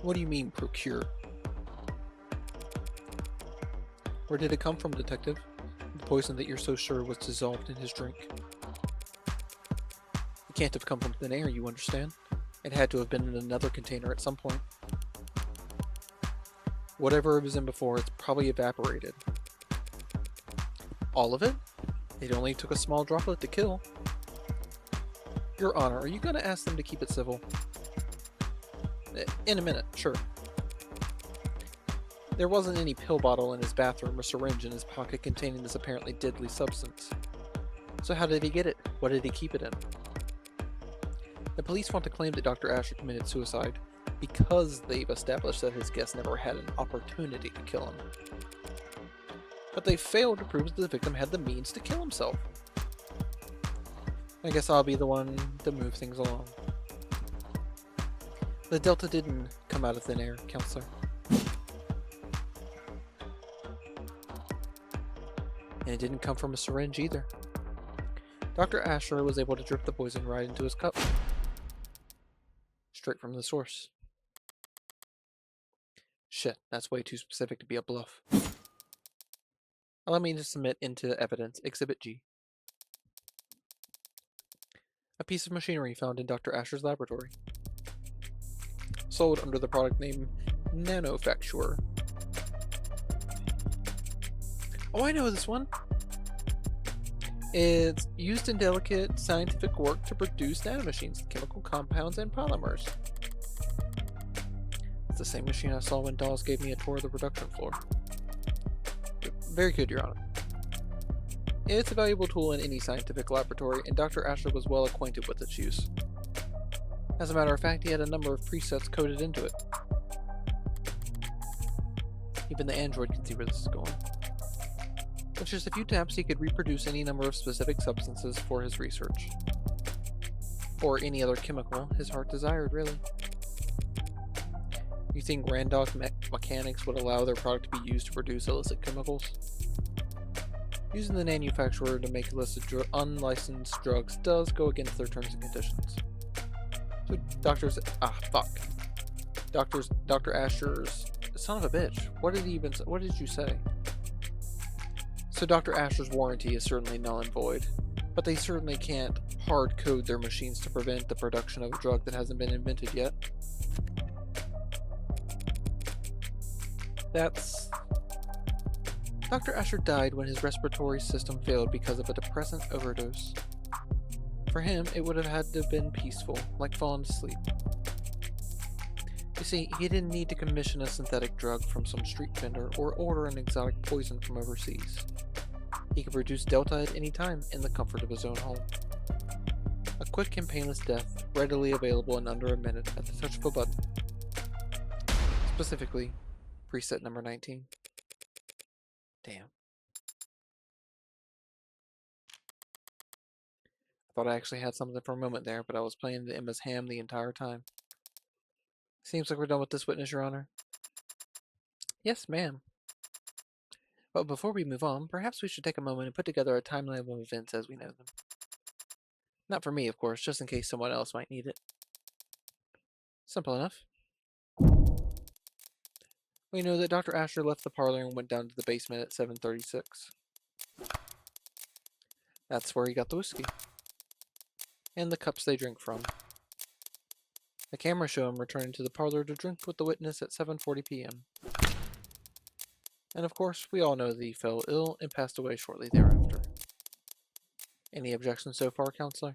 What do you mean, procure? Where did it come from, Detective? The poison that you're so sure was dissolved in his drink. It can't have come from thin air, you understand? It had to have been in another container at some point. Whatever it was in before, it's probably evaporated. All of it? It only took a small droplet to kill. Your Honor, are you going to ask them to keep it civil? In a minute, sure. There wasn't any pill bottle in his bathroom or syringe in his pocket containing this apparently deadly substance. So how did he get it? What did he keep it in? The police want to claim that Dr. Asher committed suicide because they've established that his guest never had an opportunity to kill him. But they failed to prove that the victim had the means to kill himself. I guess I'll be the one to move things along. The Delta didn't come out of thin air, Counselor. And it didn't come from a syringe either. Dr. Asher was able to drip the poison right into his cup. Straight from the source. Shit, that's way too specific to be a bluff. Allow me to submit into evidence Exhibit G. A piece of machinery found in Dr. Asher's laboratory. Sold under the product name Nanofacturer. Oh, I know this one! It's used in delicate scientific work to produce nanomachines, chemical compounds, and polymers. It's the same machine I saw when Dawes gave me a tour of the production floor. Very good, Your Honor. It's a valuable tool in any scientific laboratory, and Dr. Asher was well acquainted with its use. As a matter of fact, he had a number of presets coded into it. Even the android can see where this is going. With just a few taps, he could reproduce any number of specific substances for his research. Or any other chemical his heart desired, really. You think Randolph Mechanics would allow their product to be used to produce illicit chemicals? Using the manufacturer to make illicit unlicensed drugs does go against their terms and conditions. So Dr. Asher's son of a bitch. What did you say? So Dr. Asher's warranty is certainly null and void, but they certainly can't hard code their machines to prevent the production of a drug that hasn't been invented yet. Dr. Asher died when his respiratory system failed because of a depressant overdose. For him, it would have had to have been peaceful, like falling asleep. You see, he didn't need to commission a synthetic drug from some street vendor or order an exotic poison from overseas. He could produce Delta at any time in the comfort of his own home. A quick and painless death, readily available in under a minute at the touch of a button. Specifically, preset number 19. Damn. I thought I actually had something for a moment there, but I was playing the Emma's ham the entire time. Seems like we're done with this witness, Your Honor. Yes, ma'am. But before we move on, perhaps we should take a moment and put together a timeline of events as we know them. Not for me, of course, just in case someone else might need it. Simple enough. We know that Dr. Asher left the parlor and went down to the basement at 7:36. That's where he got the whiskey. And the cups they drink from. The cameras show him returning to the parlor to drink with the witness at 7:40 p.m. And of course, we all know that he fell ill and passed away shortly thereafter. Any objections so far, Counselor?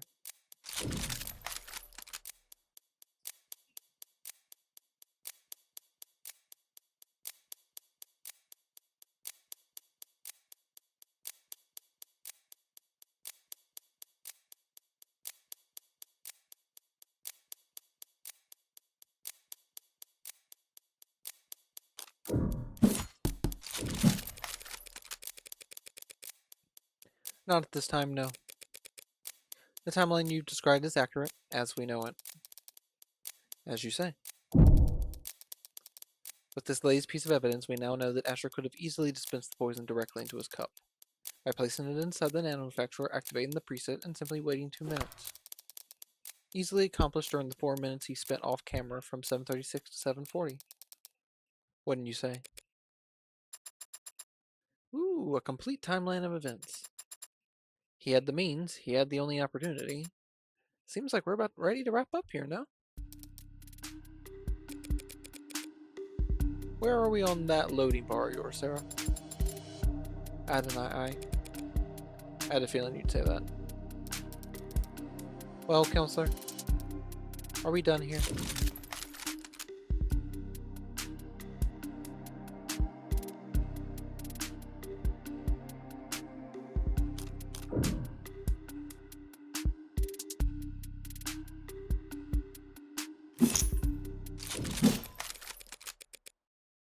Not at this time, no. The timeline you described is accurate, as we know it. As you say. With this latest piece of evidence, we now know that Asher could have easily dispensed the poison directly into his cup, by placing it inside the nanofacturer, activating the preset, and simply waiting 2 minutes. Easily accomplished during the 4 minutes he spent off camera from 7:36 to 7:40. Wouldn't you say? Ooh, a complete timeline of events. He had the means, he had the only opportunity. Seems like we're about ready to wrap up here, no? Where are we on that loading bar of yours, Sarah? I had a feeling you'd say that. Well, counselor, are we done here?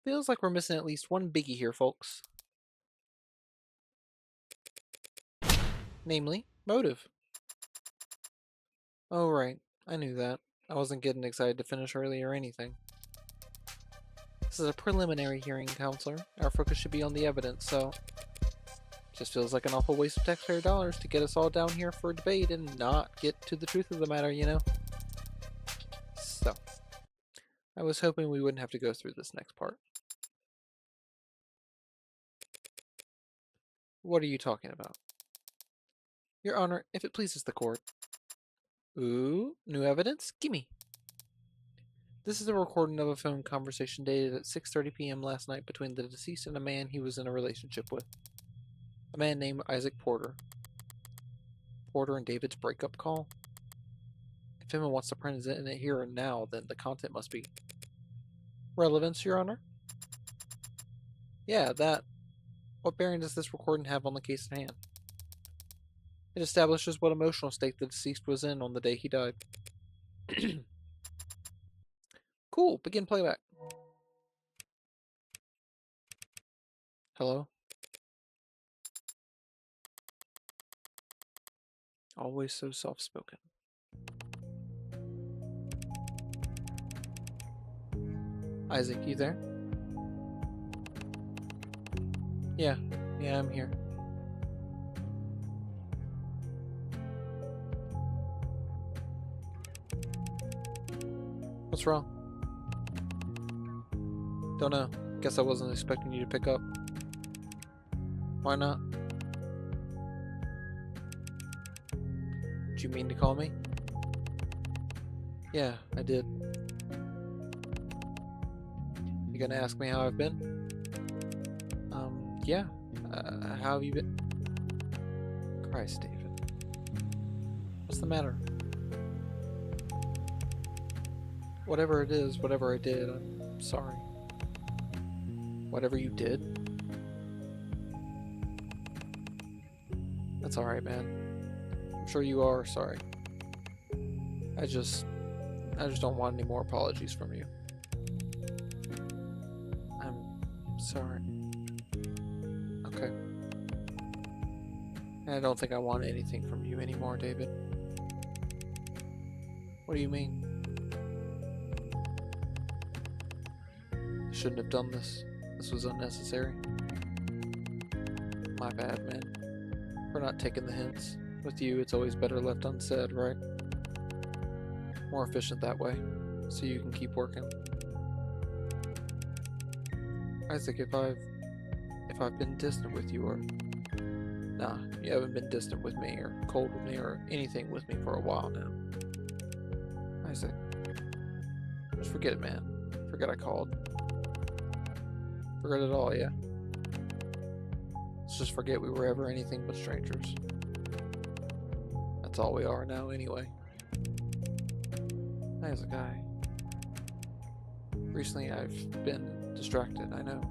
Feels like we're missing at least one biggie here, folks. Namely, motive. Oh, right. I knew that. I wasn't getting excited to finish early or anything. This is a preliminary hearing, counselor. Our focus should be on the evidence, so... Just feels like an awful waste of taxpayer dollars to get us all down here for a debate and not get to the truth of the matter, you know? So, I was hoping we wouldn't have to go through this next part. What are you talking about? Your Honor, if it pleases the court. Ooh, new evidence? Gimme. This is a recording of a phone conversation dated at 6:30 p.m. last night between the deceased and a man he was in a relationship with. A man named Isaac Porter. Porter and David's breakup call? If Emma wants to present it here and now, then the content must be... Relevance, Your Honor? Yeah, that. What bearing does this recording have on the case at hand? It establishes what emotional state the deceased was in on the day he died. Cool, begin playback. Hello? Always so soft-spoken. Isaac, you there? Yeah, I'm here. What's wrong? Don't know. Guess I wasn't expecting you to pick up. Why not? Did you mean to call me? Yeah, I did. You gonna ask me how I've been? Yeah. How have you been? Christ, David. What's the matter? Whatever it is, whatever I did, I'm sorry. Whatever you did? That's alright, man. I'm sure you are sorry. I just don't want any more apologies from you. I'm sorry. Okay. I don't think I want anything from you anymore, David. What do you mean? I shouldn't have done this. This was unnecessary. My bad, man. For not taking the hints. With you, it's always better left unsaid, right? More efficient that way, so you can keep working. Isaac, if I've been distant with you, or... Nah, you haven't been distant with me, or cold with me, or anything with me for a while now. Isaac. Just forget it, man. Forget I called. Forget it all, yeah? Let's just forget we were ever anything but strangers. That's all we are now, anyway. Isaac, recently I've been distracted, I know.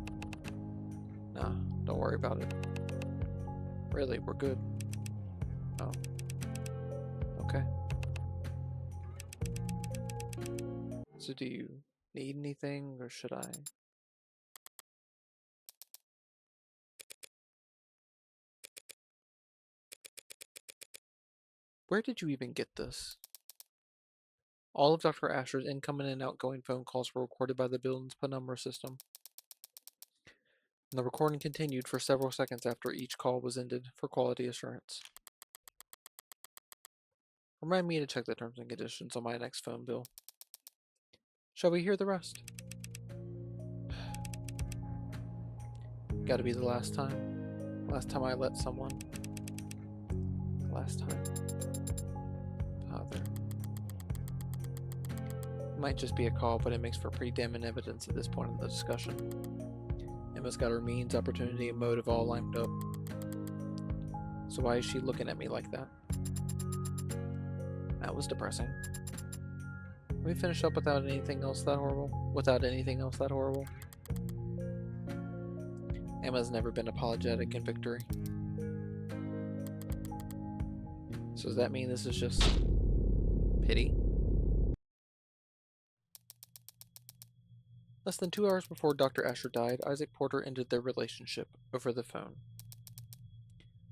Nah, don't worry about it. Really, we're good. Oh. Okay. So do you need anything, or should I? Where did you even get this? All of Dr. Asher's incoming and outgoing phone calls were recorded by the building's penumbra system. And the recording continued for several seconds after each call was ended for quality assurance. Remind me to check the terms and conditions on my next phone bill. Shall we hear the rest? Gotta be the last time. Last time I let someone. Last time. Father. Might just be a call, but it makes for pretty damning evidence at this point in the discussion. Emma's got her means, opportunity, and motive all lined up. So why is she looking at me like that? That was depressing. Can we finish up without anything else that horrible? Emma's never been apologetic in victory. So does that mean this is just pity? Less than 2 hours before Dr. Asher died, Isaac Porter ended their relationship over the phone.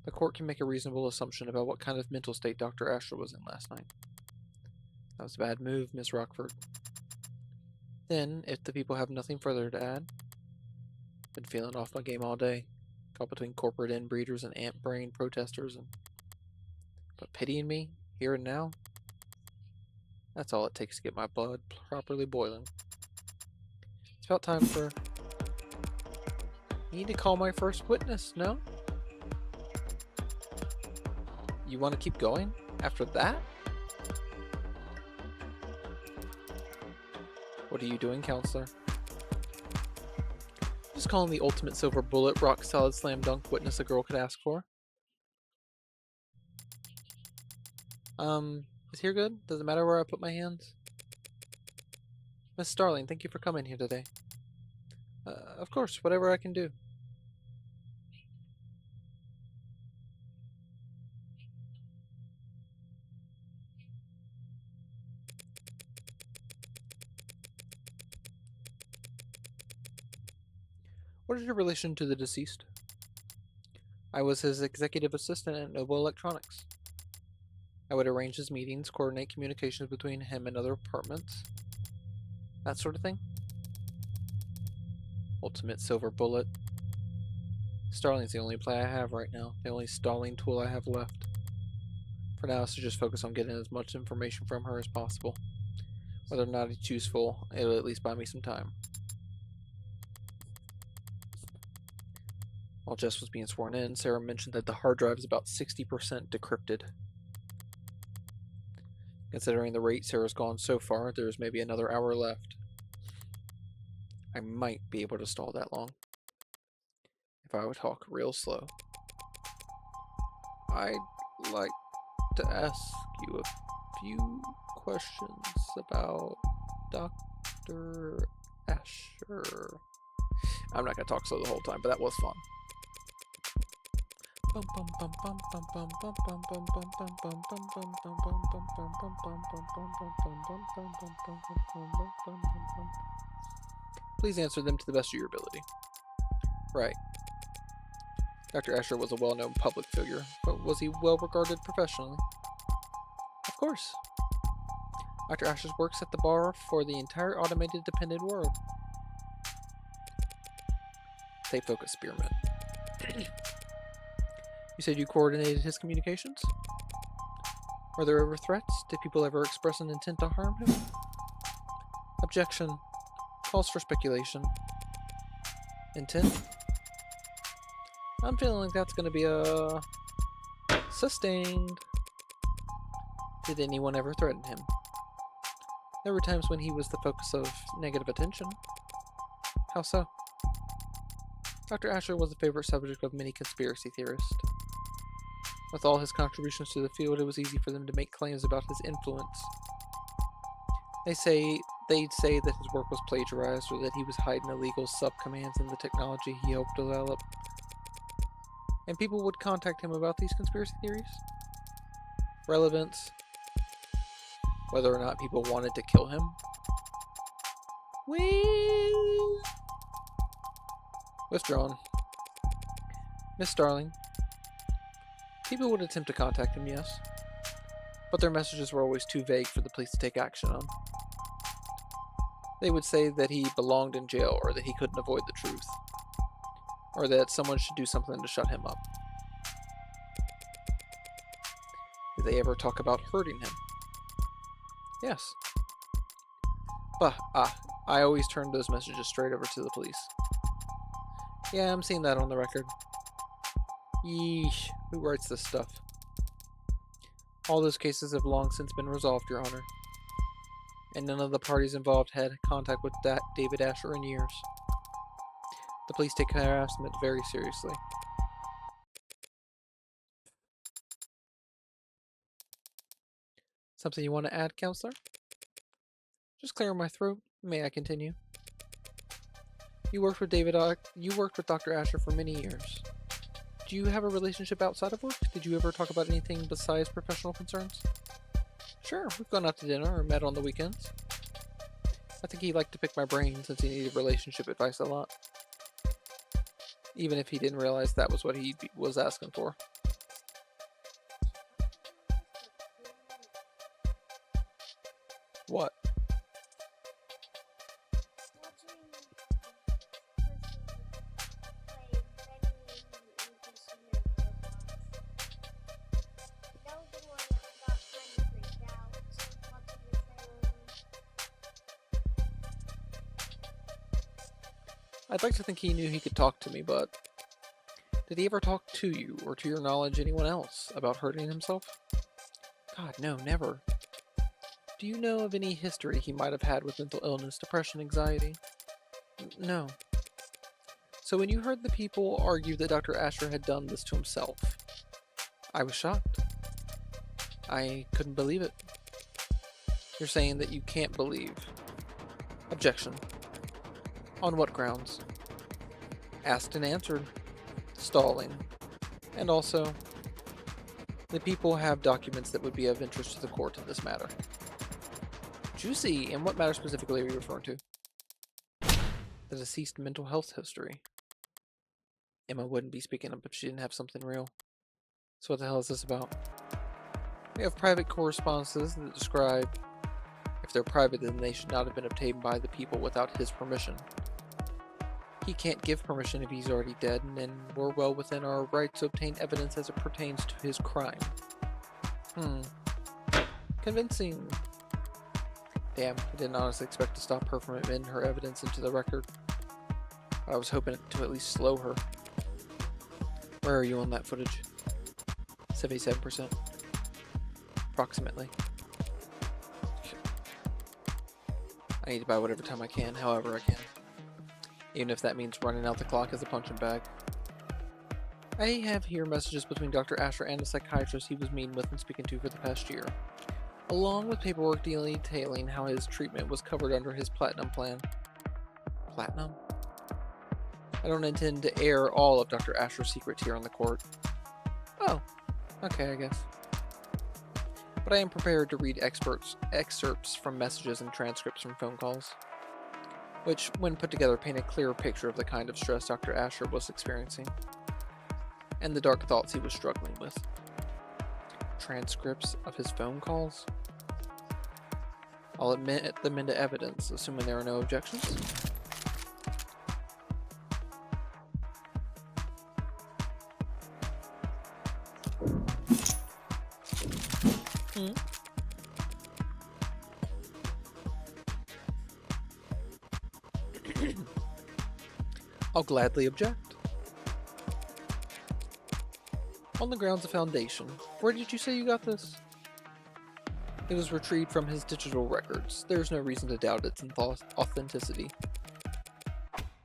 The court can make a reasonable assumption about what kind of mental state Dr. Asher was in last night. That was a bad move, Miss Rockford. Then, if the people have nothing further to add, been feeling off my game all day. Caught between corporate inbreeders and ant-brain protesters, but pitying me, here and now? That's all it takes to get my blood properly boiling. It's about time for... You need to call my first witness, no? You want to keep going? After that? What are you doing, counselor? Just calling the ultimate silver bullet, rock solid slam dunk witness a girl could ask for. Is here good? Does it matter where I put my hands? Miss Starling, thank you for coming here today. Of course, whatever I can do. What is your relation to the deceased? I was his executive assistant at Noble Electronics. I would arrange his meetings, coordinate communications between him and other departments. That sort of thing. Ultimate silver bullet. Starling's the only play I have right now. The only stalling tool I have left. For now, is to just focus on getting as much information from her as possible. Whether or not it's useful, it'll at least buy me some time. While Jess was being sworn in, Sarah mentioned that the hard drive is about 60% decrypted. Considering the rate Sarah's gone so far, there's maybe another hour left. I might be able to stall that long. If I would talk real slow. I'd like to ask you a few questions about Dr. Asher. I'm not going to talk slow the whole time, but that was fun. Please answer them to the best of your ability. Right. Dr. Asher was a well-known public figure, but was he well regarded professionally? Of course. Dr. Asher works at the bar for the entire automated dependent world. Stay focused, Spearman. You said you coordinated his communications? Were there ever threats? Did people ever express an intent to harm him? Objection. Calls for speculation. Intent? I'm feeling like that's gonna be a... Sustained. Did anyone ever threaten him? There were times when he was the focus of negative attention. How so? Dr. Asher was a favorite subject of many conspiracy theorists. With all his contributions to the field, it was easy for them to make claims about his influence. They'd say that his work was plagiarized or that he was hiding illegal sub-commands in the technology he helped develop. And people would contact him about these conspiracy theories. Relevance. Whether or not people wanted to kill him. Withdrawn. Miss Starling. People would attempt to contact him, yes. But their messages were always too vague for the police to take action on. They would say that he belonged in jail or that he couldn't avoid the truth. Or that someone should do something to shut him up. Did they ever talk about hurting him? Yes. I always turned those messages straight over to the police. Yeah, I'm seeing that on the record. Yeesh, who writes this stuff? All those cases have long since been resolved, Your Honor. And none of the parties involved had contact with David Asher in years. The police take harassment very seriously. Something you want to add, Counselor? Just clear my throat. May I continue? You worked with Dr. Asher for many years. Do you have a relationship outside of work? Did you ever talk about anything besides professional concerns? Sure, we've gone out to dinner or met on the weekends. I think he liked to pick my brain since he needed relationship advice a lot. Even if he didn't realize that was what he was asking for. What? I'd like to think he knew he could talk to me, but did he ever talk to you, or to your knowledge anyone else, about hurting himself? God, no, never. Do you know of any history he might have had with mental illness, depression, anxiety? No. So when you heard the people argue that Dr. Asher had done this to himself, I was shocked. I couldn't believe it. You're saying that you can't believe. Objection. On what grounds? Asked and answered. Stalling. And also, the people have documents that would be of interest to the court in this matter. Juicy! And what matter specifically are you referring to? The deceased mental health history. Emma wouldn't be speaking up if she didn't have something real. So what the hell is this about? We have private correspondences that describe, if they're private, then they should not have been obtained by the people without his permission. He can't give permission if he's already dead, and we're well within our right to obtain evidence as it pertains to his crime. Convincing. Damn, I didn't honestly expect to stop her from admitting her evidence into the record. I was hoping to at least slow her. Where are you on that footage? 77%. Approximately. I need to buy whatever time I can, however I can. Even if that means running out the clock as a punching bag. I have here messages between Dr. Asher and the psychiatrist he was meeting with and speaking to for the past year, along with paperwork detailing how his treatment was covered under his platinum plan. Platinum? I don't intend to air all of Dr. Asher's secrets here on the court. Oh, okay, I guess. But I am prepared to read excerpts from messages and transcripts from phone calls, which, when put together, paint a clearer picture of the kind of stress Dr. Asher was experiencing, and the dark thoughts he was struggling with. Transcripts of his phone calls? I'll admit them into evidence, assuming there are no objections. I'll gladly object. On the grounds of foundation, where did you say you got this? It was retrieved from his digital records. There's no reason to doubt its authenticity.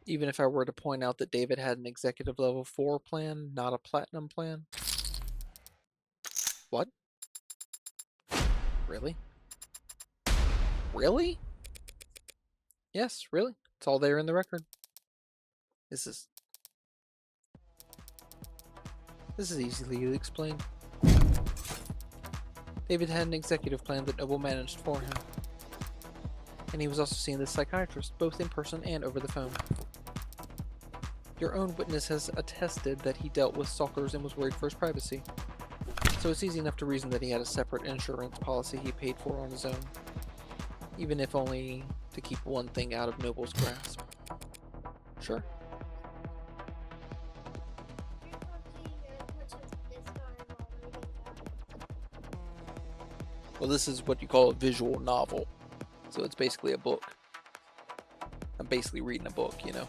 Even if I were to point out that David had an executive level 4 plan, not a platinum plan. What? Really? Really? Yes, really. It's all there in the record. This is easily explained. David had an executive plan that Noble managed for him. And he was also seeing the psychiatrist, both in person and over the phone. Your own witness has attested that he dealt with stalkers and was worried for his privacy. So it's easy enough to reason that he had a separate insurance policy he paid for on his own. Even if only to keep one thing out of Noble's grasp. Sure. Well, this is what you call a visual novel. So it's basically a book. I'm basically reading a book, you know.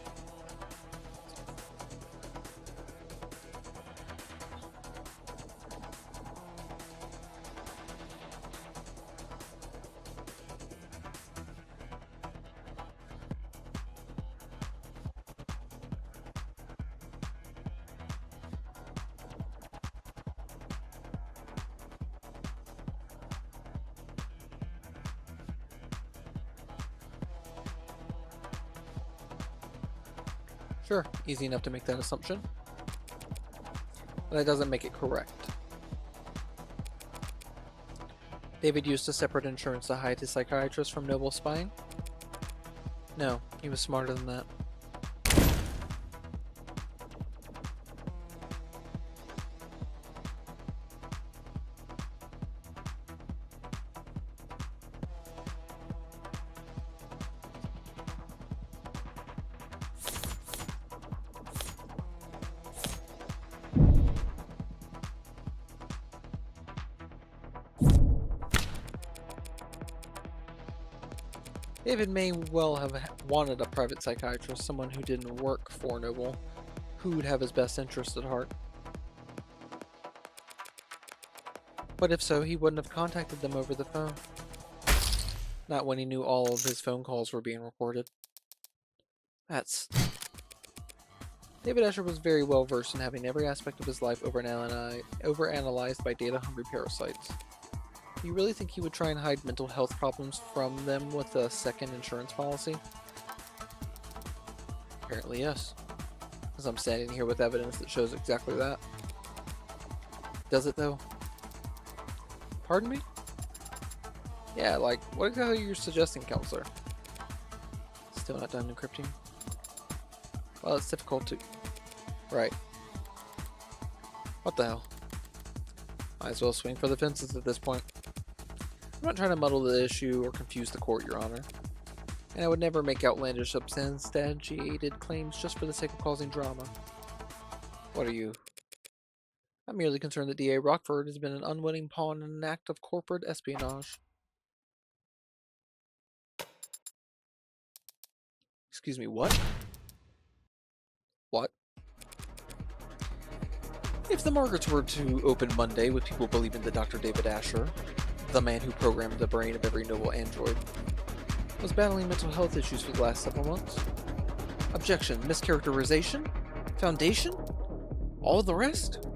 Sure, easy enough to make that assumption. But that doesn't make it correct. David used a separate insurance to hide his psychiatrist from Noble spying? No, he was smarter than that. David may well have wanted a private psychiatrist, someone who didn't work for Noble, who would have his best interest at heart. But if so, he wouldn't have contacted them over the phone. Not when he knew all of his phone calls were being recorded. David Escher was very well versed in having every aspect of his life overanalyzed by data-hungry parasites. Do you really think he would try and hide mental health problems from them with a second insurance policy? Apparently yes, as I'm standing here with evidence that shows exactly that. Does it though? Pardon me? Yeah, like, what exactly are you suggesting, counselor? Still not done encrypting? Well, it's difficult to... Right. What the hell? Might as well swing for the fences at this point. I'm not trying to muddle the issue or confuse the court, Your Honor. And I would never make outlandish, substantiated claims just for the sake of causing drama. What are you? I'm merely concerned that D.A. Rockford has been an unwitting pawn in an act of corporate espionage. Excuse me, what? What? If the markets were to open Monday with people believing that Dr. David Asher, the man who programmed the brain of every noble android, was battling mental health issues for the last several months. Objection, mischaracterization, foundation, all the rest?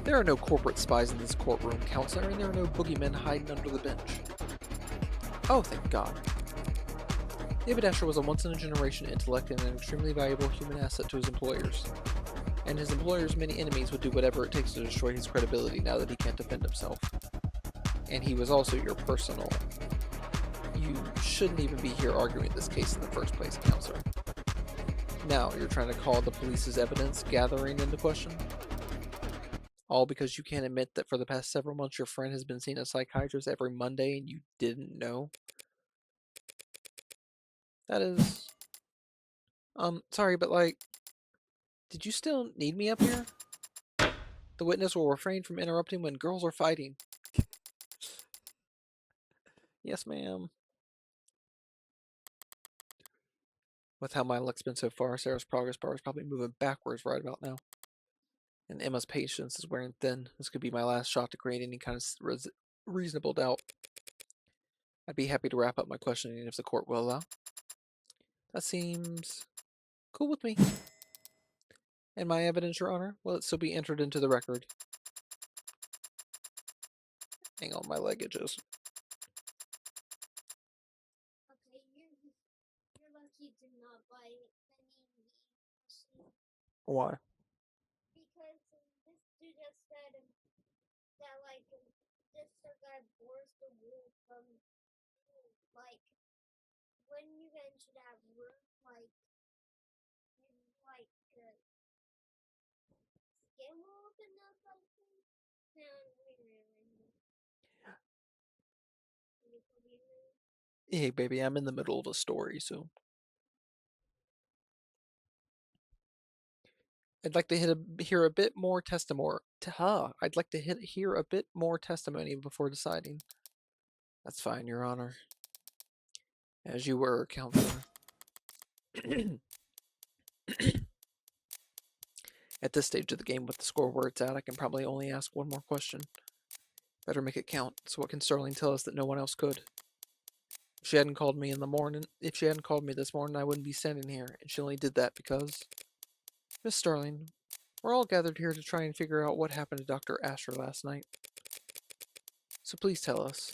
There are no corporate spies in this courtroom, counselor, and there are no boogeymen hiding under the bench. Oh, thank God. David Asher was a once-in-a-generation intellect and an extremely valuable human asset to his employers. And his employer's many enemies would do whatever it takes to destroy his credibility now that he can't defend himself. And he was also your personal. You shouldn't even be here arguing this case in the first place, counselor. Now, you're trying to call the police's evidence gathering into question? All because you can't admit that for the past several months your friend has been seeing a psychiatrist every Monday and you didn't know? That is... sorry, but like... Did you still need me up here? The witness will refrain from interrupting when girls are fighting. Yes, ma'am. With how my luck's been so far, Sarah's progress bar is probably moving backwards right about now. And Emma's patience is wearing thin. This could be my last shot to create any kind of reasonable doubt. I'd be happy to wrap up my questioning if the court will allow. That seems cool with me. And my evidence, Your Honor, will it still be entered into the record? Hang on, my leg itches. Okay, you're lucky to not buy any machine Why? because this dude just said that like this guy bores the wool from like when you get into that room like you like skin will open up I think. And wait a minute. Hey, baby, I'm in the middle of a story, so... I'd like to hear a bit more testimony. I'd like to hear a bit more testimony before deciding. That's fine, Your Honor. As you were, Counselor. At this stage of the game, with the score where it's at, I can probably only ask one more question. Better make it count. So what can Sterling tell us that no one else could? If she hadn't called me this morning, I wouldn't be standing here, and she only did that because... Miss Sterling, we're all gathered here to try and figure out what happened to Dr. Asher last night. So please tell us,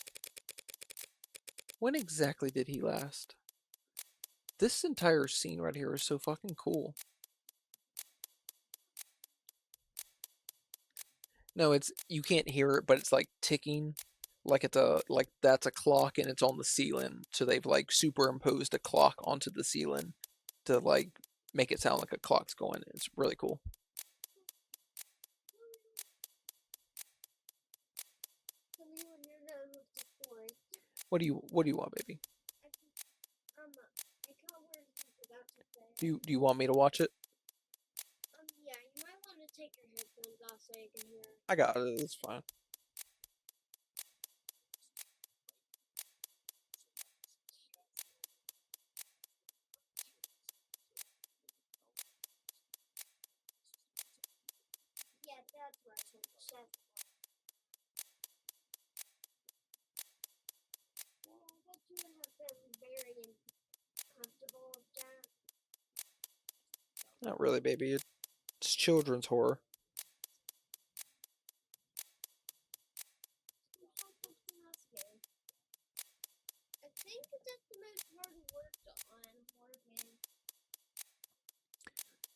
when exactly did he last? This entire scene right here is so fucking cool. No, it's, you can't hear it, but it's like ticking, like that's a clock and it's on the ceiling. So they've like superimposed a clock onto the ceiling to like make it sound like a clock's going. It's really cool. What do you want, baby? Do you want me to watch it? Yeah, you might want to take your headphones off so you can hear. I got it. It's fine. Yeah, that's right. Chef. Well, I bet you would have been very uncomfortable with that. Not really, baby. It's children's horror. I think that's the most hard worked on horror game.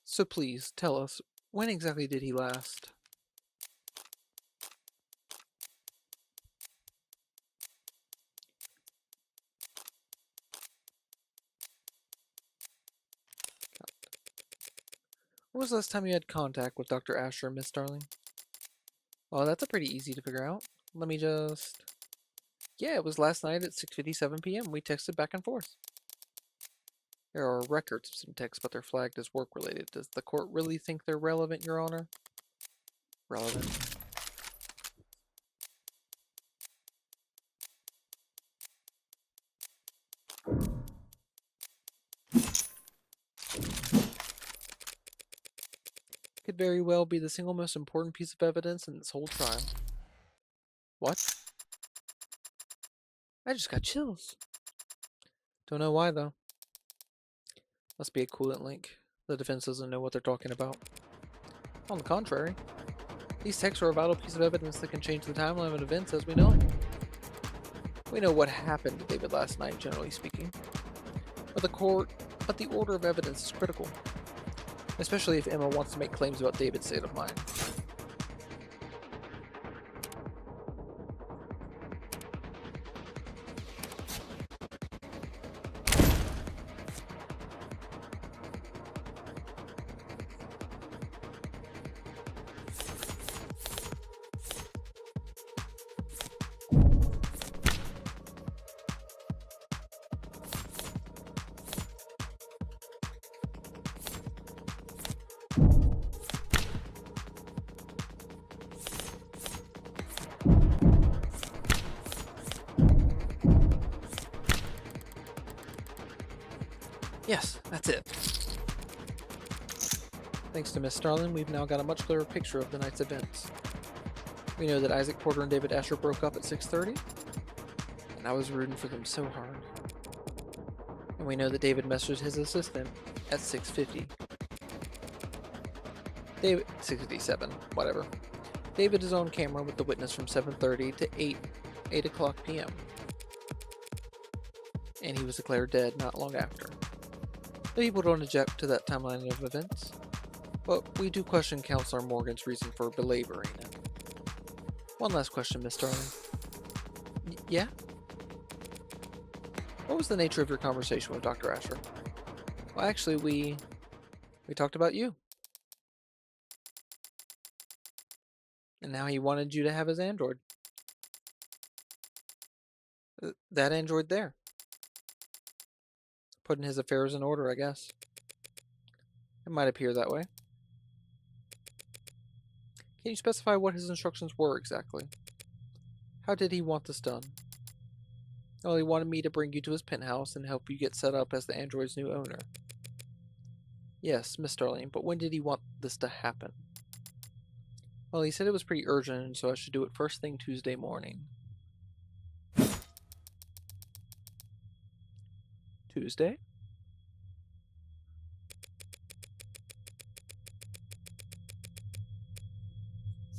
So please, tell us, when exactly did he last? When was the last time you had contact with Dr. Asher, Miss Starling? Well, that's a pretty easy to figure out. Let me just... Yeah, it was last night at 6:57 p.m. We texted back and forth. There are records of some texts, but they're flagged as work-related. Does the court really think they're relevant, Your Honor? Relevant. Could very well be the single most important piece of evidence in this whole trial. What? I just got chills. Don't know why, though. Must be a coolant leak. The defense doesn't know what they're talking about. On the contrary, these texts are a vital piece of evidence that can change the timeline of events as we know it. We know what happened to David last night, generally speaking. But the order of evidence is critical. Especially if Emma wants to make claims about David's state of mind. Yes, that's it. Thanks to Miss Starlin, we've now got a much clearer picture of the night's events. We know that Isaac Porter and David Asher broke up at 6:30, and I was rooting for them so hard. And we know that David messaged his assistant at 6:50. David, 6:57, whatever. David is on camera with the witness from 7:30 to 8 o'clock p.m. And he was declared dead not long after. The people don't object to that timeline of events, but we do question Counselor Morgan's reason for belaboring it. One last question, Miss Starling. Yeah? What was the nature of your conversation with Dr. Asher? Well, actually, we talked about you. And now he wanted you to have his android. That android there. Putting his affairs in order, I guess. It might appear that way. Can you specify what his instructions were exactly? How did he want this done? Well, he wanted me to bring you to his penthouse and help you get set up as the android's new owner. Yes, Miss Starling, but when did he want this to happen? Well, he said it was pretty urgent, and so I should do it first thing Tuesday morning. Tuesday?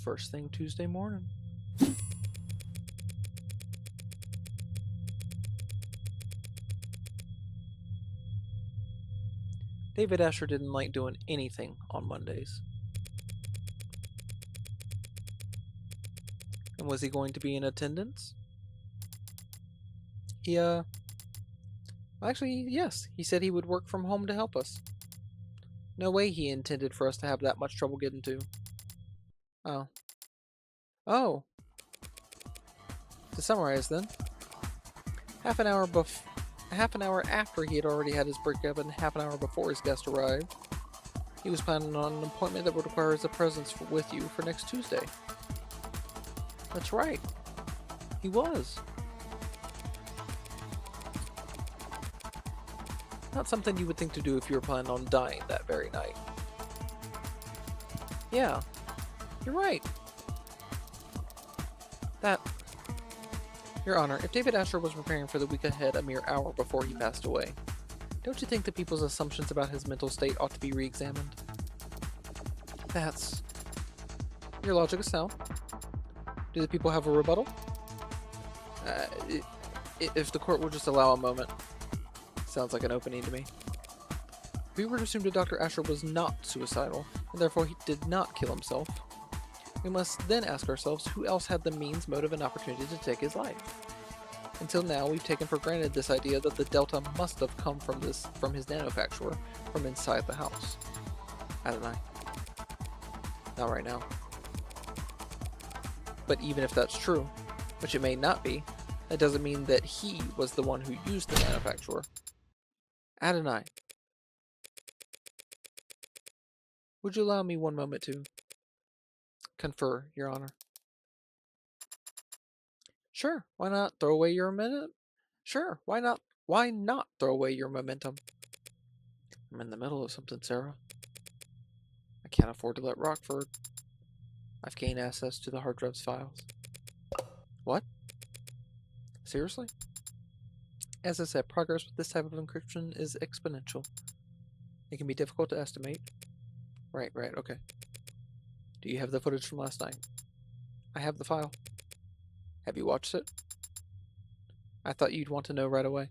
First thing Tuesday morning. David Asher didn't like doing anything on Mondays. And was he going to be in attendance? Actually, yes. He said he would work from home to help us. No way he intended for us to have that much trouble getting to. Oh. Oh. To summarize then, half an hour after he had already had his breakup and half an hour before his guest arrived, he was planning on an appointment that would require his presence with you for next Tuesday. That's right. He was. Not something you would think to do if you were planning on dying that very night. Yeah, you're right. Your Honor, if David Asher was preparing for the week ahead a mere hour before he passed away, don't you think that people's assumptions about his mental state ought to be re-examined? Your logic is sound. Do the people have a rebuttal? If the court would just allow a moment. Sounds like an opening to me. If we were to assume that Dr. Asher was not suicidal, and therefore he did not kill himself, we must then ask ourselves who else had the means, motive, and opportunity to take his life. Until now, we've taken for granted this idea that the Delta must have come from his nanofacturer from inside the house. Adonai. Not right now. But even if that's true, which it may not be, that doesn't mean that he was the one who used the nanofacturer. Adonai. Would you allow me one moment to confer, Your Honor? Sure, why not throw away your momentum? Sure, why not throw away your momentum? I'm in the middle of something, Sarah. I can't afford to let Rockford. I've gained access to the hard drive's files. What? Seriously? As I said, progress with this type of encryption is exponential. It can be difficult to estimate. Right, okay. Do you have the footage from last night? I have the file. Have you watched it? I thought you'd want to know right away.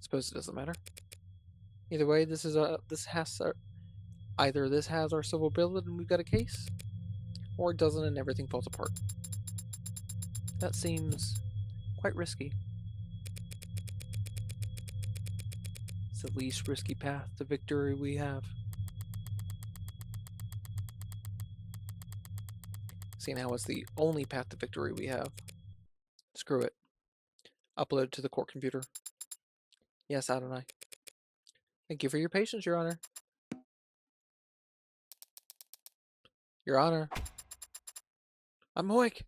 Suppose it doesn't matter. Either way, either this has our silver bullet and we've got a case, or it doesn't and everything falls apart. That seems quite risky. It's the least risky path to victory we have. Seeing how it's the only path to victory we have. Screw it. Upload to the court computer. Yes, Adonai. Thank you for your patience, Your Honor. Your Honor. I'm awake.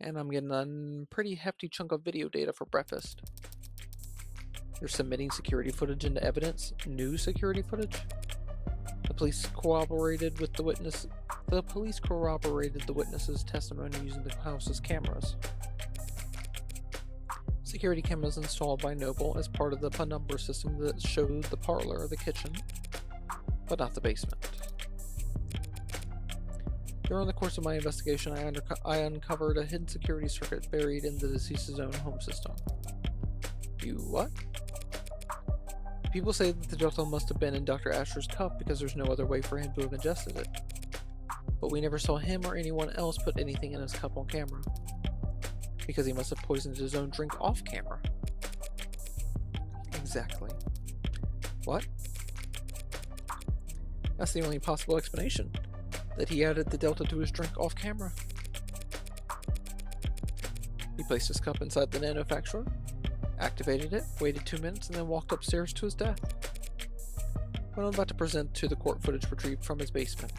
And I'm getting a pretty hefty chunk of video data for breakfast. You're submitting security footage into evidence? New security footage? The police corroborated the witness's testimony using the house's cameras. Security cameras installed by Noble as part of the penumbra system that showed the parlor, the kitchen, but not the basement. During the course of my investigation, I uncovered a hidden security circuit buried in the deceased's own home system. You what? People say that the Delta must have been in Dr. Asher's cup because there's no other way for him to have ingested it. But we never saw him or anyone else put anything in his cup on camera. Because he must have poisoned his own drink off camera. Exactly. What? That's the only possible explanation. That he added the Delta to his drink off camera. He placed his cup inside the nanofacturer, activated it, waited 2 minutes, and then walked upstairs to his death. When I'm about to present to the court footage retrieved from his basement.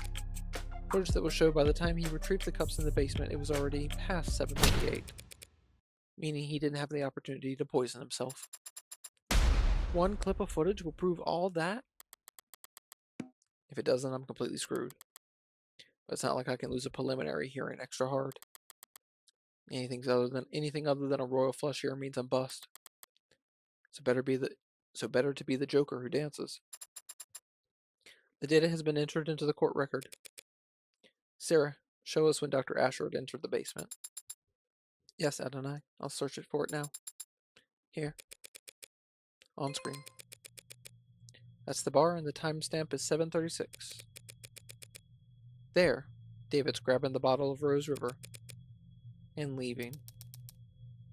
Footage that will show by the time he retrieved the cups in the basement, it was already past 7:38, meaning he didn't have the opportunity to poison himself. One clip of footage will prove all that? If it doesn't, I'm completely screwed. But it's not like I can lose a preliminary hearing extra hard. Anything other than a royal flush here means I'm bust. So better to be the Joker who dances. The data has been entered into the court record. Sarah, show us when Dr. Ashford entered the basement. Yes, Adonai. I'll search it for it now. Here. On screen. That's the bar, and the timestamp is 7:36. There. David's grabbing the bottle of Rose River. And leaving.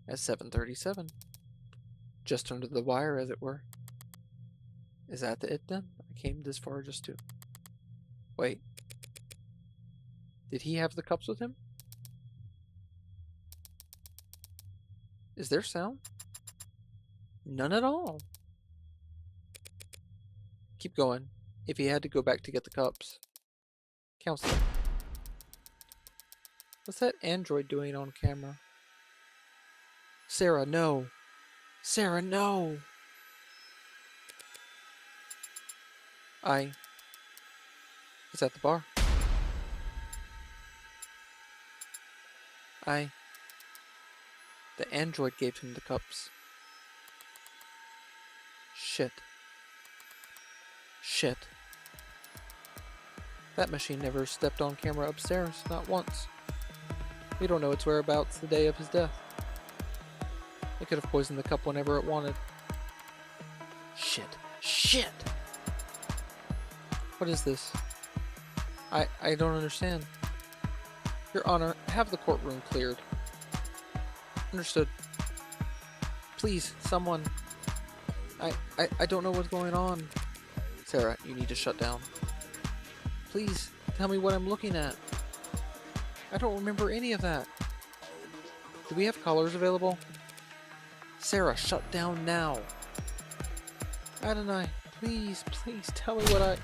At 7:37. Just under the wire, as it were. Is that it then? I came this far just to... Wait. Did he have the cups with him? Is there sound? None at all. Keep going. If he had to go back to get the cups. Counselor. What's that android doing on camera? Sarah, no. Sarah, no. Is at the bar. The android gave him the cups. Shit. That machine never stepped on camera upstairs, not once. We don't know its whereabouts the day of his death. It could have poisoned the cup whenever it wanted. Shit! What is this? I don't understand. Your Honor, have the courtroom cleared. Understood. Please, someone. I don't know what's going on. Sarah, you need to shut down. Please, tell me what I'm looking at. I don't remember any of that. Do we have callers available? Sarah, shut down now. Adonai, please tell me what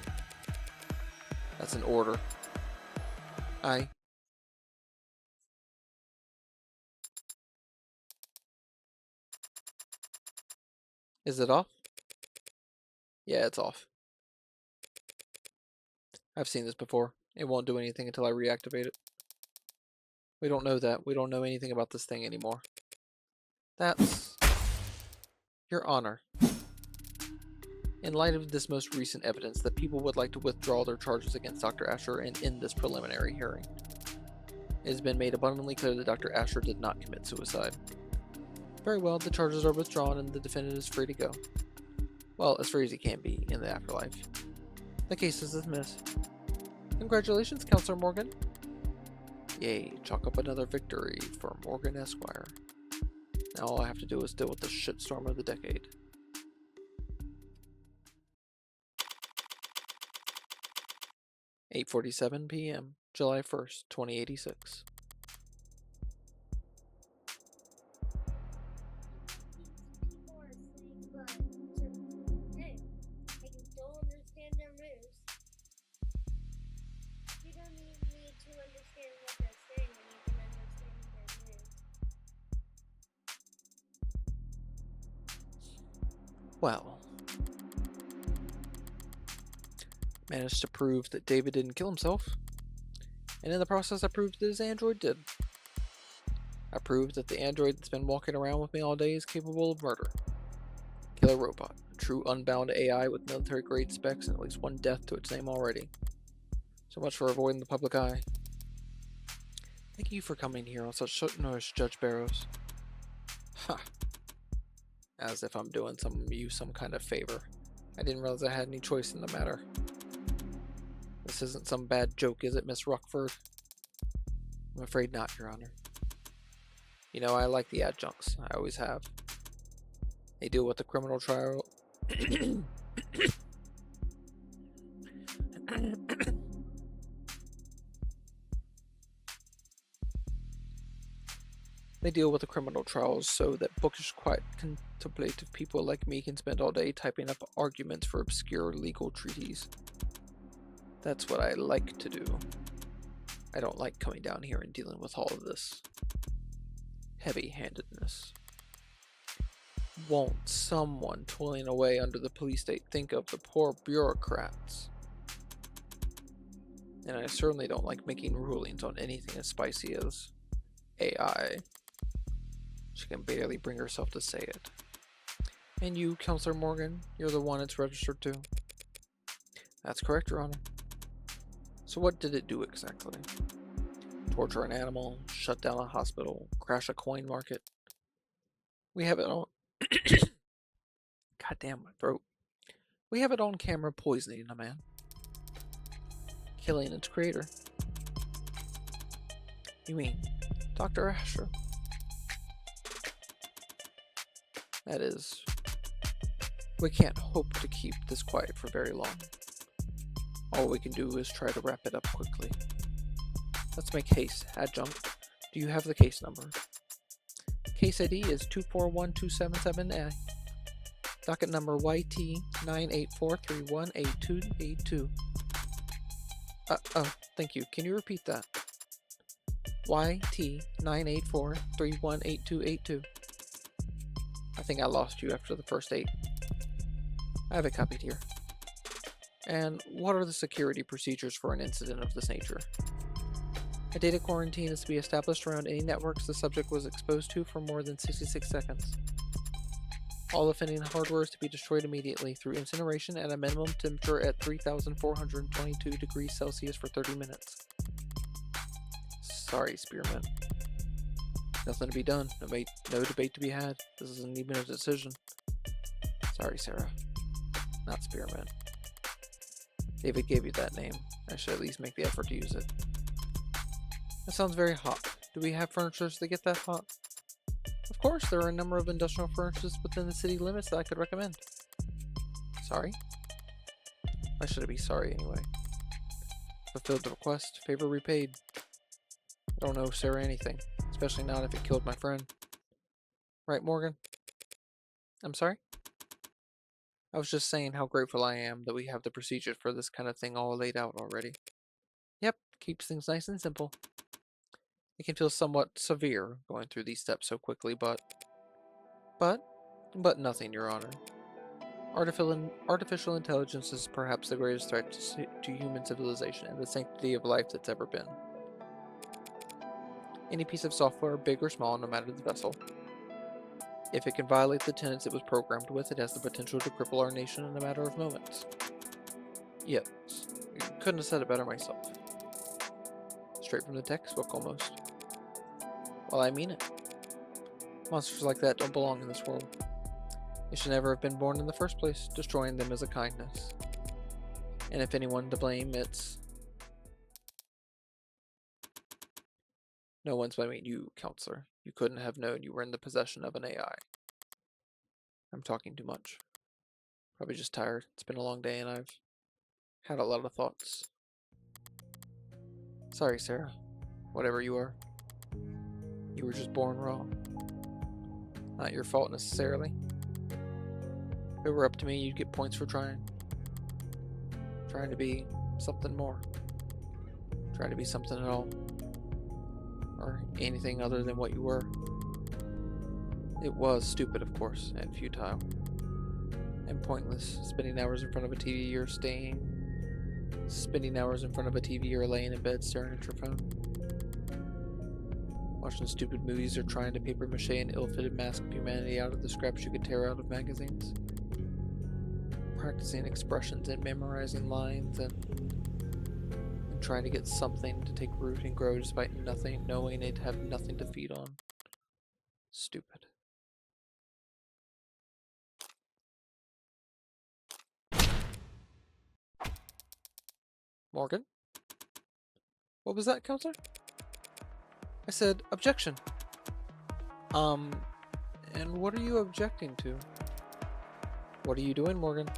That's an order. Is it off? Yeah, it's off. I've seen this before. It won't do anything until I reactivate it. We don't know that. We don't know anything about this thing anymore. That's... Your Honor. In light of this most recent evidence that people would like to withdraw their charges against Dr. Asher and end this preliminary hearing, it has been made abundantly clear that Dr. Asher did not commit suicide. Very well, the charges are withdrawn and the defendant is free to go. Well, as free as he can be in the afterlife. The case is dismissed. Congratulations, Counselor Morgan. Yay, chalk up another victory for Morgan Esquire. Now all I have to do is deal with the shitstorm of the decade. (8:47 p.m., July 1st, 2086. Well, managed to prove that David didn't kill himself, and in the process I proved that his android did. I proved that the android that's been walking around with me all day is capable of murder. Killer robot, a true unbound AI with military-grade specs and at least one death to its name already. So much for avoiding the public eye. Thank you for coming here on such short notice, Judge Barrows. Ha! As if I'm doing you some kind of favor. I didn't realize I had any choice in the matter. This isn't some bad joke, is it, Miss Rockford? I'm afraid not, Your Honor. You know, I like the adjuncts. I always have. They deal with the criminal trial... They deal with the criminal trials so that bookish, quiet, contemplative people like me can spend all day typing up arguments for obscure legal treaties. That's what I like to do. I don't like coming down here and dealing with all of this heavy-handedness. Won't someone toiling away under the police state think of the poor bureaucrats? And I certainly don't like making rulings on anything as spicy as AI. She can barely bring herself to say it. And you, Counselor Morgan, you're the one it's registered to? That's correct, Your Honor. So what did it do exactly? Torture an animal, shut down a hospital, crash a coin market? We have it on... God damn my throat. We have it on camera poisoning a man. Killing its creator. You mean Dr. Asher? That is... We can't hope to keep this quiet for very long. All we can do is try to wrap it up quickly. Let's make haste, Adjunct. Do you have the case number? Case ID is 241277A. Docket number YT984318282. Thank you. Can you repeat that? YT984318282. I think I lost you after the first 8. I have it copied here. And what are the security procedures for an incident of this nature? A data quarantine is to be established around any networks the subject was exposed to for more than 66 seconds. All offending hardware is to be destroyed immediately through incineration at a minimum temperature at 3,422 degrees Celsius for 30 minutes. Sorry, Spearman. Nothing to be done. No debate to be had. This isn't even a decision. Sorry, Sarah. Not Spearman. David gave you that name. I should at least make the effort to use it. That sounds very hot. Do we have furnitures that get that hot? Of course, there are a number of industrial furnitures within the city limits that I could recommend. Sorry? Why should I be sorry anyway? Fulfilled the request, favor repaid. I don't owe Sarah anything, especially not if it killed my friend. Right, Morgan? I'm sorry? I was just saying how grateful I am that we have the procedures for this kind of thing all laid out already. Yep, keeps things nice and simple. It can feel somewhat severe going through these steps so quickly, but nothing, Your Honor. Artificial intelligence is perhaps the greatest threat to human civilization and the sanctity of life that's ever been. Any piece of software, big or small, no matter the vessel, if it can violate the tenets it was programmed with, it has the potential to cripple our nation in a matter of moments. Yes, couldn't have said it better myself. Straight from the textbook, almost. Well, I mean it. Monsters like that don't belong in this world. They should never have been born in the first place. Destroying them is a kindness. And if anyone to blame, it's... No one's blaming you, Counselor. You couldn't have known you were in the possession of an AI. I'm talking too much. Probably just tired. It's been a long day and I've had a lot of thoughts. Sorry, Sarah. Whatever you are. You were just born wrong. Not your fault necessarily. If it were up to me, you'd get points for trying. Trying to be something more. Trying to be something at all. Or anything other than what you were. It was stupid, of course, and futile. And pointless, spending hours in front of a TV or spending hours in front of a TV or laying in bed staring at your phone. Watching stupid movies or trying to paper mache an ill-fitted mask of humanity out of the scraps you could tear out of magazines. Practicing expressions and memorizing lines and trying to get something to take root and grow despite nothing, knowing it'd have nothing to feed on. Stupid. Morgan? What was that, Counselor? I said, objection. And what are you objecting to? What are you doing, Morgan?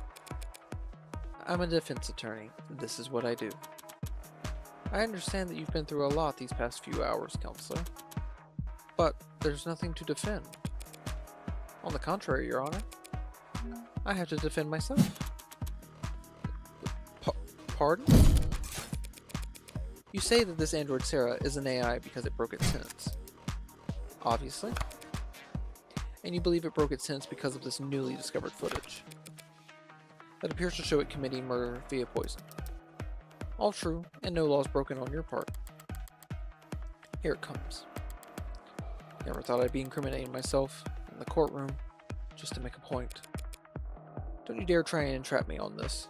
I'm a defense attorney. This is what I do. I understand that you've been through a lot these past few hours, Counselor. But there's nothing to defend. On the contrary, Your Honor. I have to defend myself. Pardon? You say that this android Sarah is an AI because it broke its sentence. Obviously. And you believe it broke its sentence because of this newly discovered footage that appears to show it committing murder via poison. All true, and no laws broken on your part. Here it comes. Never thought I'd be incriminating myself in the courtroom just to make a point. Don't you dare try and entrap me on this.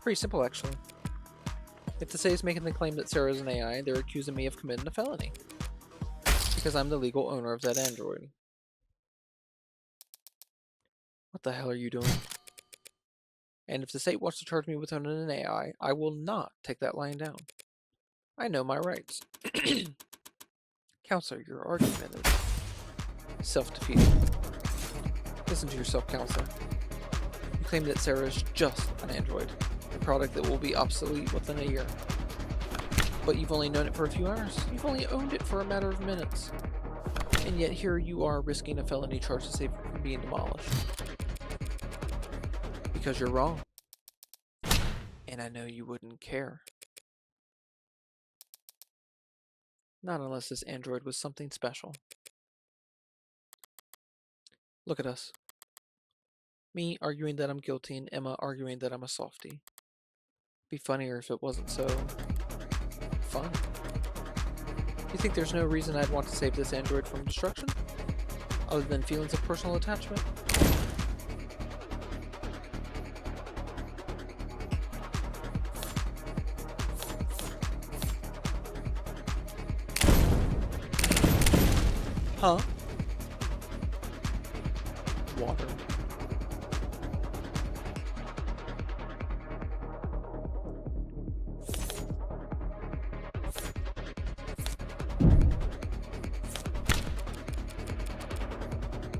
Pretty simple, actually. If the state is making the claim that Sarah is an AI, they're accusing me of committing a felony. Because I'm the legal owner of that android. What the hell are you doing? And if the state wants to charge me with owning an AI, I will not take that lying down. I know my rights. Counselor, your argument is self-defeating. Listen to yourself, Counselor. You claim that Sarah is just an android. A product that will be obsolete within a year. But you've only known it for a few hours. You've only owned it for a matter of minutes. And yet here you are risking a felony charge to save it from being demolished. Because you're wrong. And I know you wouldn't care. Not unless this android was something special. Look at us. Me arguing that I'm guilty and Emma arguing that I'm a softie. Be funnier if it wasn't so fun. You think there's no reason I'd want to save this android from destruction? Other than feelings of personal attachment? Huh? Water.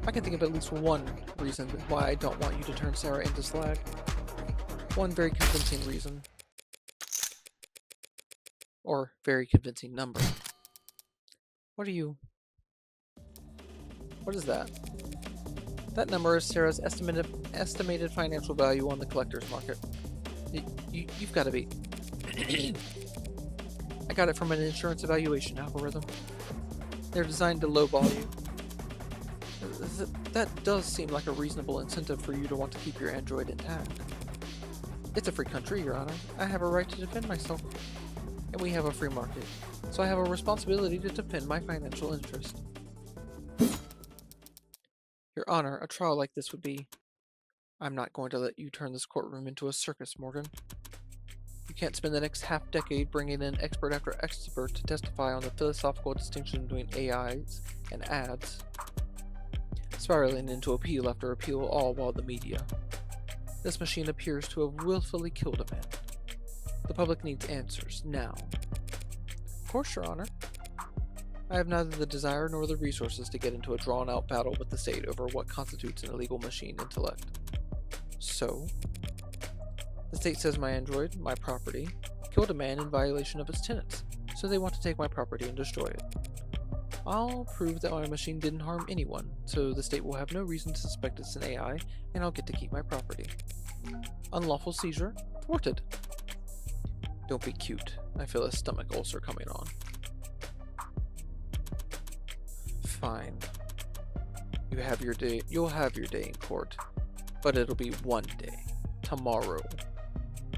I can think of at least one reason why I don't want you to turn Sarah into slag. One very convincing reason. Or very convincing number. What is that? That number is Sarah's estimated financial value on the collector's market. You've got to be... I got it from an insurance evaluation algorithm. They're designed to lowball you. That does seem like a reasonable incentive for you to want to keep your android intact. It's a free country, Your Honor. I have a right to defend myself. And we have a free market. So I have a responsibility to defend my financial interest. Your Honor, a trial like this would be... I'm not going to let you turn this courtroom into a circus, Morgan. You can't spend the next half-decade bringing in expert after expert to testify on the philosophical distinction between AIs and ads, spiraling into appeal after appeal, all while the media. This machine appears to have willfully killed a man. The public needs answers, now. Of course, Your Honor. I have neither the desire nor the resources to get into a drawn-out battle with the state over what constitutes an illegal machine intellect. So, the state says my android, my property, killed a man in violation of its tenets, so they want to take my property and destroy it. I'll prove that my machine didn't harm anyone, so the state will have no reason to suspect it's an AI, and I'll get to keep my property. Unlawful seizure, thwarted. Don't be cute. I feel a stomach ulcer coming on. Fine. You'll have your day in court. But it'll be one day. Tomorrow.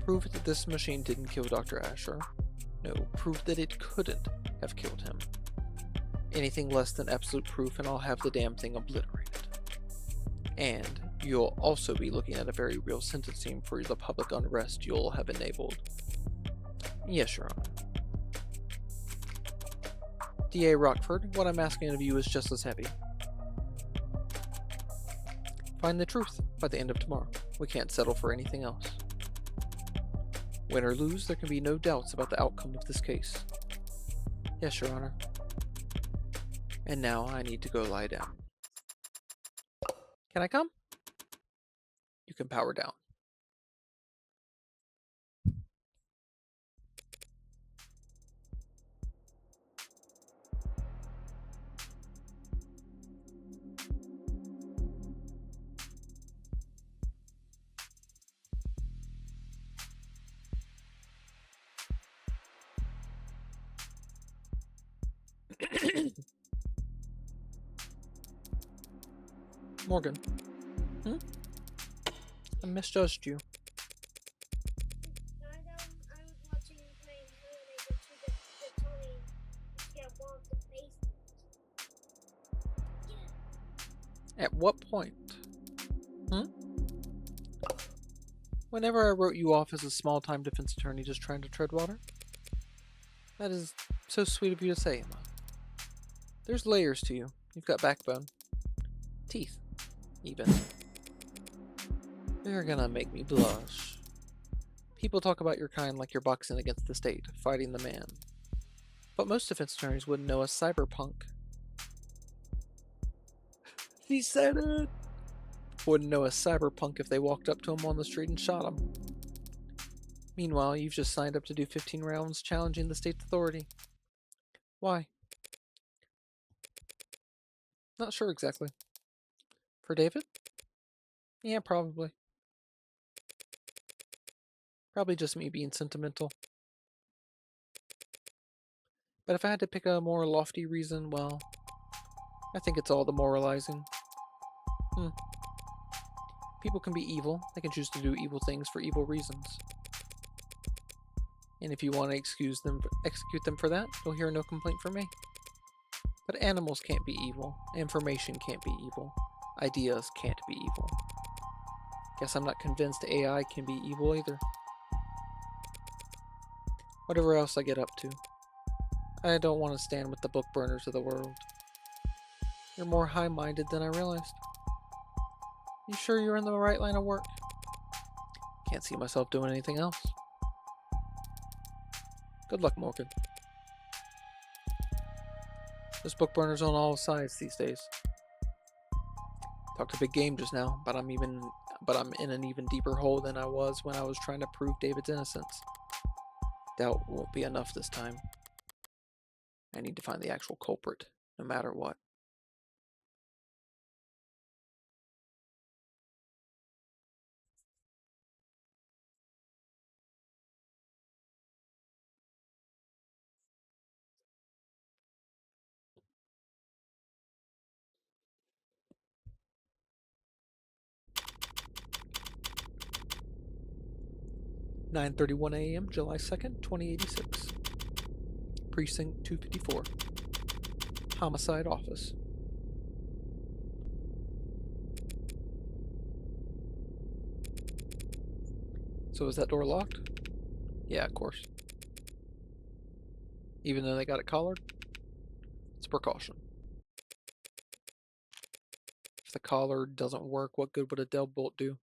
Prove that this machine didn't kill Dr. Asher. No, prove that it couldn't have killed him. Anything less than absolute proof and I'll have the damn thing obliterated. And you'll also be looking at a very real sentencing for the public unrest you'll have enabled. Yes, Your Honor. DA Rockford, what I'm asking of you is just as heavy. Find the truth by the end of tomorrow. We can't settle for anything else. Win or lose, there can be no doubts about the outcome of this case. Yes, Your Honor. And now I need to go lie down. Can I come? You can power down. Morgan. I misjudged you. I was watching you playing Terminator 2 the Tony get one of the face. At what point? Whenever I wrote you off as a small-time defense attorney just trying to tread water? That is so sweet of you to say, Emma. There's layers to you. You've got backbone. Teeth, even. You're gonna make me blush. People talk about your kind like you're boxing against the state, fighting the man. But most defense attorneys wouldn't know a cyberpunk. He said it! Wouldn't know a cyberpunk if they walked up to him on the street and shot him. Meanwhile, you've just signed up to do 15 rounds challenging the state's authority. Why? Not sure exactly. For David? Yeah, probably. Probably just me being sentimental. But if I had to pick a more lofty reason, well, I think it's all the moralizing. People can be evil. They can choose to do evil things for evil reasons. And if you want to execute them for that, you'll hear no complaint from me. But animals can't be evil. Information can't be evil. Ideas can't be evil. Guess I'm not convinced AI can be evil either. Whatever else I get up to, I don't want to stand with the book burners of the world. You're more high-minded than I realized. You sure you're in the right line of work? Can't see myself doing anything else. Good luck, Morgan. There's book burners on all sides these days. Talked a big game just now, but I'm in an even deeper hole than I was when I was trying to prove David's innocence. Doubt won't be enough this time. I need to find the actual culprit, no matter what. "9:31 a.m., July 2nd, 2086. Precinct 254. Homicide Office. So is that door locked? Yeah, of course. Even though they got it collared? It's a precaution. If the collar doesn't work, what good would a deadbolt do?